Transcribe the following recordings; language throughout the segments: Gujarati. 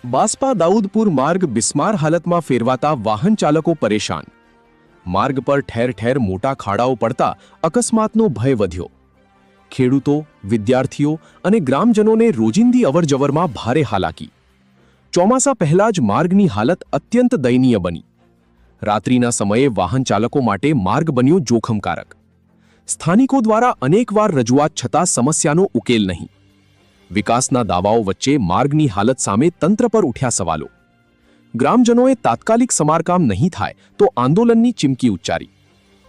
બાસ્પા દાઉદપુર માર્ગ બિસ્માર હાલતમાં ફેરવાતા વાહન ચાલકો પરેશાન. માર્ગ પર ઠેર ઠેર મોટા ખાડાઓ પડતા અકસ્માતનો ભય વધ્યો. ખેડૂતો, વિદ્યાર્થીઓ અને ગ્રામજનોને રોજિંદી અવરજવરમાં ભારે હાલાકી. ચોમાસા પહેલા જ માર્ગની હાલત અત્યંત દયનીય બની. રાત્રિના સમયે વાહન ચાલકો માટે માર્ગ બન્યો જોખમકારક. સ્થાનિકો દ્વારા અનેકવાર રજૂઆત છતાં સમસ્યાનો ઉકેલ નહીં. વિકાસના દાવાઓ વચ્ચે માર્ગની હાલત સામે તંત્ર પર ઉઠ્યા સવાલો. ગ્રામજનોએ તાત્કાલિક સમારકામ નહીં થાય તો આંદોલનની ચીમકી ઉચ્ચારી.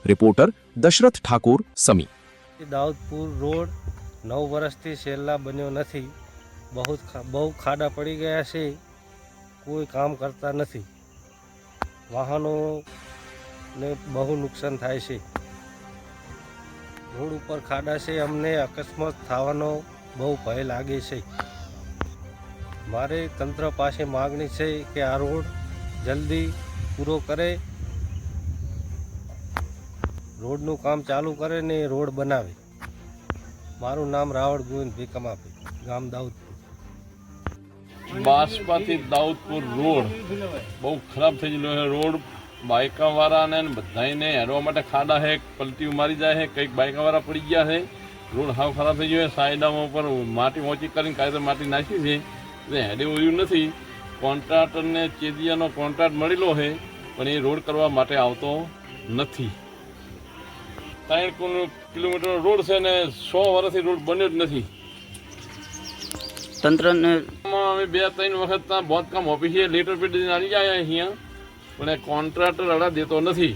રિપોર્ટર દશરથ ઠાકોર, સમી. દાઉદપુર રોડ 9 વર્ષથી છેલ્લા બન્યો નથી. બહુ ખાડા પડી ગયા છે. કોઈ કામ કરતા નથી. વાહનોને બહુ નુકસાન થાય છે. રોડ ઉપર ખાડા છે. અમને અકસ્માત થવાનો બહુ ભય લાગે છે. મારે તંત્ર પાસે માગણી છે કે આ રોડ જલ્દી પૂરો કરે, રોડનું કામ ચાલુ કરે ને રોડ બનાવે. મારું નામ રાવળ ગોવિંદ ભીકમાપે, ગામ દાઉદપુર. બાસ્પાથી દાઉદપુર રોડ બહુ ખરાબ થઈ ગયેલો છે. રોડ બાઇકવાળાને બધાને હેરવા માટે ખાડા છે, પલટીઓ મારી જાય છે, કંઈક બાઇકવાળા પડી ગયા છે. રોડ હાવ ખરાબ થઈ ગયો છે. સાઈડમાં ઉપર માટી મોચી કરીને કાયદો માટી નાખી છે એટલે હેડે ઉર્યું નથી. કોન્ટ્રાક્ટરને ચેદિયાનો કોન્ટ્રાક્ટ મળેલો છે પણ એ રોડ કરવા માટે આવતો નથી. 3 કિલોમીટરનો રોડ છે ને 100 વર્ષથી રોડ બન્યો જ નથી. તંત્રને અમે 2-3 વખત બાંધકામ ઓફિસે લેટર પેડ આવી જાય અહીંયા પણ કોન્ટ્રાક્ટર અડા દેતો નથી.